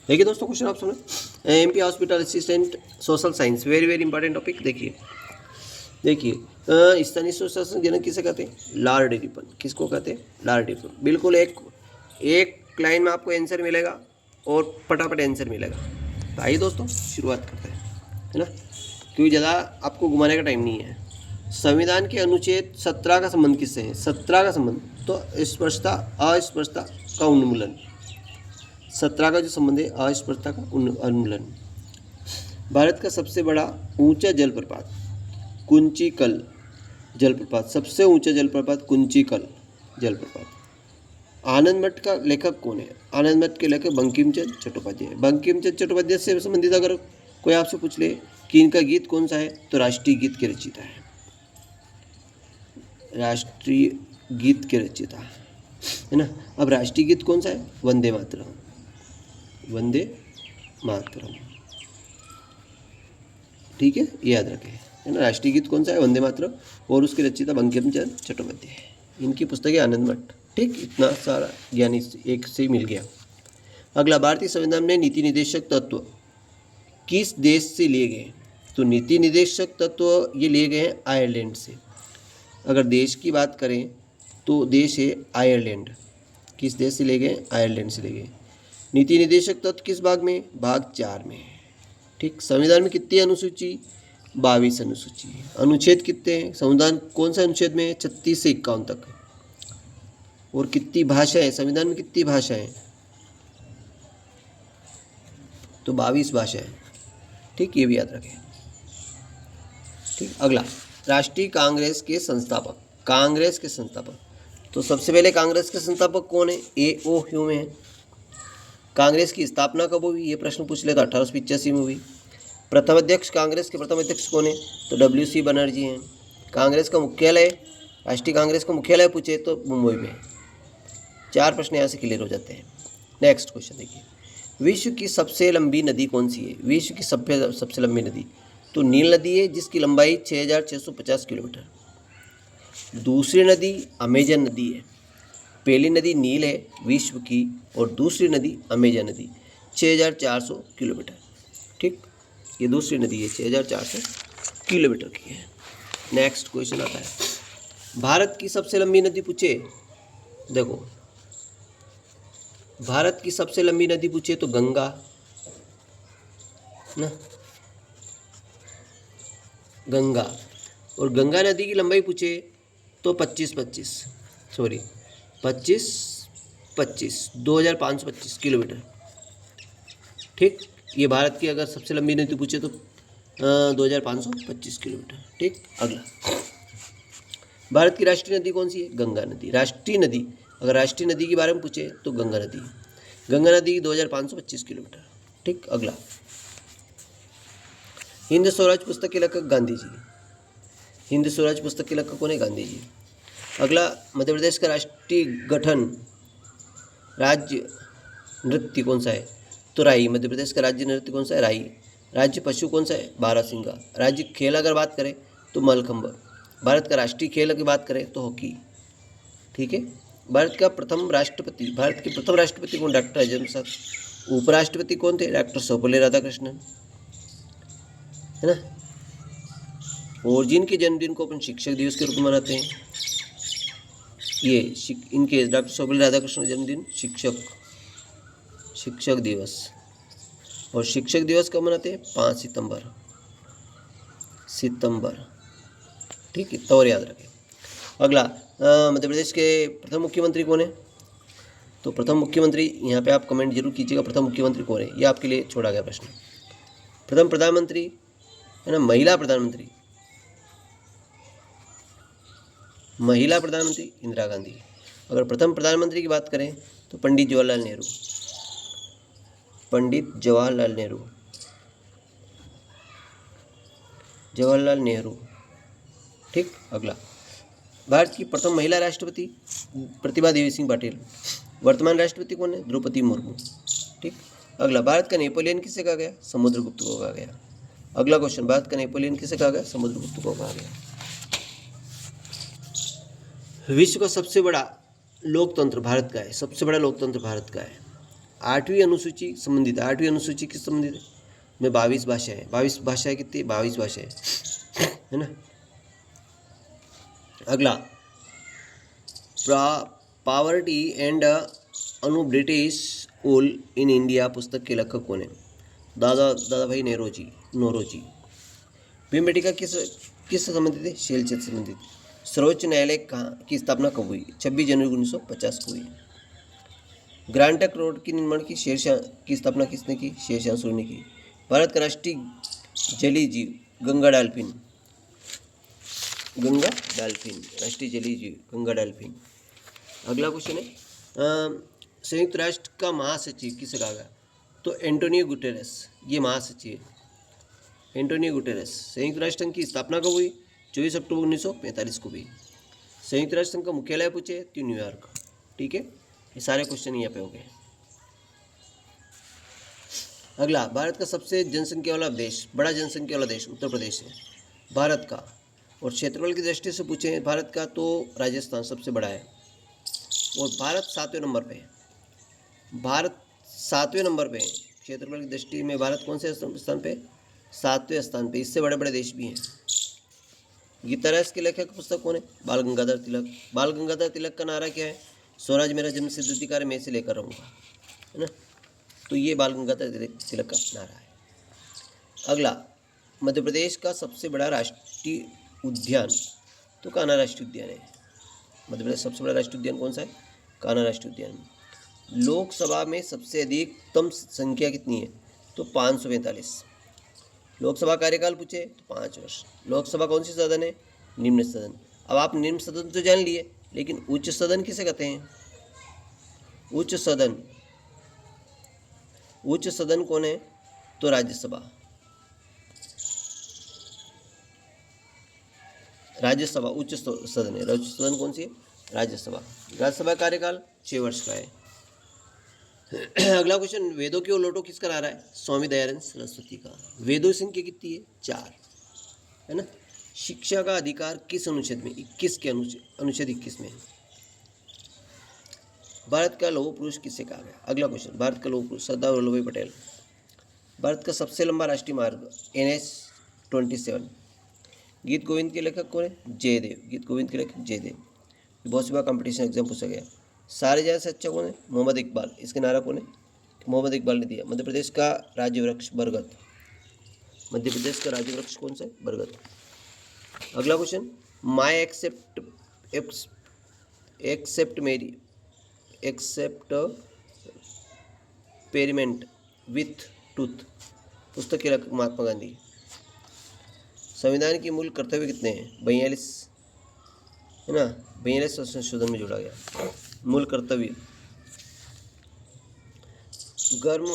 देखिए दोस्तों, क्वेश्चन आप सुने। MP hospital assistant social science, very very important topic. देखिए स्थानीय सुशासन जनक किसे कहते हैं? Lord Ripon. किसको कहते हैं? Lord Ripon. बिल्कुल एक एक लाइन में आपको आंसर मिलेगा और फटाफट आंसर मिलेगा। तो आइए दोस्तों शुरुआत करते हैं, है ना, क्योंकि ज़्यादा आपको घुमाने का टाइम नहीं है। संविधान के अनुच्छेद 17 का संबंध किससे है? 17 का संबंध तो स्पष्टता अस्पष्टता का उन्मूलन। 17 का जो संबंध है अस्पष्टता का उन्मूलन। भारत का सबसे बड़ा ऊंचा जलप्रपात कुंचिकल जलप्रपात, सबसे ऊंचा जलप्रपात कुंचिकल जलप्रपात। आनंद मठ का लेखक कौन है? आनंद मठ के लेखक बंकिम चंद्र चट्टोपाध्याय। बंकिम चंद्र चट्टोपाध्याय से संबंधित अगर कोई आपसे पूछ ले कि इनका गीत कौन सा है, तो राष्ट्रीय गीत के रचयिता है। राष्ट्रीय गीत के रचयिता है ना। अब राष्ट्रीय गीत कौन सा है? वंदे मातरम। वंदे मातरम, ठीक है, ये याद रखें, है ना। राष्ट्रीय गीत कौन सा है? वंदे मातरम। और उसके रचयिता बंकिम चंद्र चट्टोपाध्याय। इनकी पुस्तक है आनंद मठ। ठीक, इतना सारा ज्ञान एक से ही मिल गया। अगला, भारतीय संविधान में नीति निर्देशक तत्व किस देश से लिए गए? तो नीति निर्देशक तत्व ये लिए गए हैं आयरलैंड से। अगर देश की बात करें तो देश है आयरलैंड। किस देश से ले गए? आयरलैंड से ले गए। नीति निर्देशक तत्व किस भाग में? भाग 4 में। ठीक, संविधान में कितनी अनुसूची? 22 अनुसूची। अनुच्छेद कितने हैं? संविधान कौन सा अनुच्छेद में है? 36 से 51 तक। और कितनी भाषाएं? संविधान में कितनी भाषाएं? तो 22 भाषाएं। ठीक, ये भी याद रखें। ठीक, अगला, राष्ट्रीय कांग्रेस के संस्थापक। कांग्रेस के संस्थापक, तो सबसे पहले कांग्रेस के संस्थापक कौन है? A.O. ह्यूम है। कांग्रेस की स्थापना कब हुई? ये प्रश्न पूछ लेगा। 1885 में हुई। प्रथम अध्यक्ष, कांग्रेस के प्रथम अध्यक्ष कौन है? तो W.C. बनर्जी हैं। कांग्रेस का मुख्यालय, राष्ट्रीय कांग्रेस का मुख्यालय पूछे तो मुंबई में। 4 प्रश्न यहाँ से क्लियर हो जाते हैं। नेक्स्ट क्वेश्चन देखिए, विश्व की सबसे लंबी नदी कौन सी है? विश्व की सबसे लंबी नदी तो नील नदी है, जिसकी लंबाई 6650 किलोमीटर। दूसरी नदी अमेजन नदी है। पहली नदी नील है विश्व की, और दूसरी नदी अमेजन नदी 6400 किलोमीटर। ठीक, ये दूसरी नदी है, 6400 किलोमीटर की है। नेक्स्ट क्वेश्चन आता है, भारत की सबसे लंबी नदी पूछे, देखो भारत की सबसे लंबी नदी पूछे तो गंगा ना, गंगा। और गंगा नदी की लंबाई पूछे तो 25 2525 किलोमीटर। ठीक, ये भारत की अगर सबसे लंबी नदी पूछे तो 2525 किलोमीटर। ठीक, अगला, भारत की राष्ट्रीय नदी कौन सी है? गंगा नदी। राष्ट्रीय नदी, अगर राष्ट्रीय नदी के बारे में पूछे तो गंगा नदी। गंगा नदी 2525 किलोमीटर। ठीक, अगला, हिंद स्वराज पुस्तक के लेखक गांधी जी। हिंद स्वराज पुस्तक के लेखक कौन है? गांधी जी। अगला, मध्य प्रदेश का राष्ट्रीय गठन राज्य नृत्य कौन सा है? तो राई। मध्य प्रदेश का राज्य नृत्य कौन सा है? राई। राज्य पशु कौन सा है? बारहसिंगा। राज्य खेल अगर बात करें तो मलखंभ। भारत का राष्ट्रीय खेल की बात करें तो हॉकी। ठीक है, भारत के प्रथम राष्ट्रपति कौन? डॉक्टर राजेंद्र प्रसाद। उपराष्ट्रपति कौन थे? डॉक्टर सर्वपल्ली राधाकृष्णन, है ना। और जिनके जन्मदिन को अपन शिक्षक दिवस के रूप में मनाते हैं, ये इनके डॉक्टर सर्वपल्ली राधाकृष्णन का जन्मदिन शिक्षक दिवस। और शिक्षक दिवस कब मनाते हैं? 5 सितंबर। ठीक है, तो और याद रखें। अगला, मध्य प्रदेश के प्रथम मुख्यमंत्री कौन है? तो प्रथम मुख्यमंत्री, यहाँ पे आप कमेंट जरूर कीजिएगा, प्रथम मुख्यमंत्री कौन है, ये आपके लिए छोड़ा गया प्रश्न। प्रथम प्रधानमंत्री, है ना, महिला प्रधानमंत्री इंदिरा गांधी। अगर प्रथम प्रधानमंत्री की बात करें तो पंडित जवाहरलाल नेहरू। ठीक, अगला, भारत की प्रथम महिला राष्ट्रपति प्रतिभा देवी सिंह पाटिल। वर्तमान राष्ट्रपति कौन है? द्रौपदी मुर्मू। ठीक, अगला, भारत का नेपोलियन किसे कहा गया? समुद्रगुप्त को कहा गया। अगला क्वेश्चन, भारत का नेपोलियन किसे कहा गया? समुद्रगुप्त को कहा गया। विश्व का सबसे बड़ा लोकतंत्र भारत का है। सबसे बड़ा लोकतंत्र भारत का है। 8वीं अनुसूची संबंधित है। 8वीं अनुसूची किस संबंधित है? में 22 भाषाएं हैं। 22 भाषाएं कितनी? 22 भाषाएं है ना। अगला, पावर्टी एंड अनु ब्रिटिश ओल इन इंडिया पुस्तक के लेखक कौन है? दादा भाई नौरोजी। भीमबेटका किस संबंधित है? शैलचित्र संबंधित। सर्वोच्च न्यायालय की स्थापना कब हुई? 26 जनवरी 1950 को हुई। ग्रैंड ट्रंक रोड की निर्माण की शेरशाह की स्थापना किसने की? शेरशाह सूरी ने की। भारत का राष्ट्रीय जलीय जीव गंगा डॉल्फिन, राष्ट्रीय जलीय जीव गंगा डॉल्फिन। अगला क्वेश्चन है, संयुक्त राष्ट्र का महासचिव किसे कहा गया? तो एंटोनियो गुटेरेस, ये महासचिव है एंटोनियो गुटेरेस। संयुक्त राष्ट्र संघ की स्थापना कब हुई? 24 अक्टूबर 1945 को हुई। संयुक्त राष्ट्र संघ का मुख्यालय पूछे तो न्यूयॉर्क। ठीक है, ये सारे क्वेश्चन यहाँ पे हो गए। अगला, भारत का सबसे जनसंख्या वाला देश, बड़ा जनसंख्या वाला देश उत्तर प्रदेश है भारत का। और क्षेत्रफल की दृष्टि से पूछे भारत का तो राजस्थान सबसे बड़ा है। और भारत 7वें नंबर पे है। भारत 7वें नंबर पे है क्षेत्रफल की दृष्टि में। भारत कौन से स्थान पे? 7वें स्थान पे। इससे बड़े बड़े देश भी हैं। गीता रस के लेखक पुस्तक कौन है? बाल गंगाधर तिलक। बाल गंगाधर तिलक का नारा क्या है? स्वराज मेरा जन्म सिद्ध अधिकार है, मैं इसे लेकर रहूँगा, है ना। तो ये बाल गंगाधर तिलक का नारा है। अगला, मध्य प्रदेश का सबसे बड़ा राष्ट्रीय उद्यान तो कान्हा राष्ट्रीय उद्यान है। मध्य प्रदेश सबसे बड़ा राष्ट्रीय उद्यान कौन सा है? कान्हा राष्ट्रीय उद्यान। लोकसभा में सबसे अधिकतम संख्या कितनी है? तो 545। लोकसभा कार्यकाल पूछे तो 5 वर्ष। लोकसभा कौन सी सदन है? निम्न सदन। अब आप निम्न सदन तो जान लिए, लेकिन उच्च सदन किसे कहते हैं? उच्च सदन कौन है? तो राज्यसभा। उच्च सदन है। उच्च सदन कौन सी है? राज्यसभा। राज्यसभा कार्यकाल 6 वर्ष का है। अगला क्वेश्चन, वेदों की उलटो किसका नारा है? स्वामी दयानंद सरस्वती का। वेदों की संख्या कितनी है? 4, है ना। शिक्षा का अधिकार किस अनुच्छेद में? 21 के अनुच्छेद 21 में। भारत का लौह पुरुष किसे कहा गया? अगला क्वेश्चन, भारत का लौह पुरुष सरदार वल्लभ भाई पटेल। भारत का सबसे लंबा राष्ट्रीय मार्ग NH-27। गीत गोविंद के लेखक कौन है? जयदेव। गीत गोविंद के लेखक जयदेव। बहुत सी बार कंपटीशन एग्जाम पूछा गया। सारे जगह से अच्छा कौन है? मोहम्मद इकबाल। इसके नारा कौन है? मोहम्मद इकबाल ने दिया। मध्य प्रदेश का राज्य वृक्ष बरगद। मध्य प्रदेश का राज्य वृक्ष कौन सा है? बरगद। अगला क्वेश्चन, माई एक्सेप्ट विथ टूथ पुस्तक के लेखक महात्मा गांधी। संविधान की मूल कर्तव्य कितने हैं? 42 है ना। 42 संशोधन में जोड़ा गया। मूल कर्तव्य, गर्म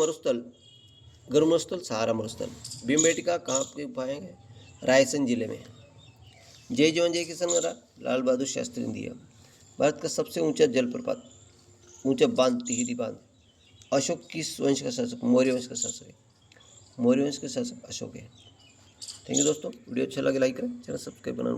मरुस्थल सहारा मरुस्थल। भीमबेटका कहाँ पे पाएंगे? रायसेन जिले में। जय जवान जय किसान नारा लाल बहादुर शास्त्री ने दिया। भारत का सबसे ऊंचा बांध टिहरी बांध। अशोक किस वंश का शासक? मौर्य वंश का शासक है। मौर्य वंश के शासक अशोक है। थैंक यू दोस्तों, वीडियो अच्छा लगे लाइक करें, चैनल सब्सक्राइब करना।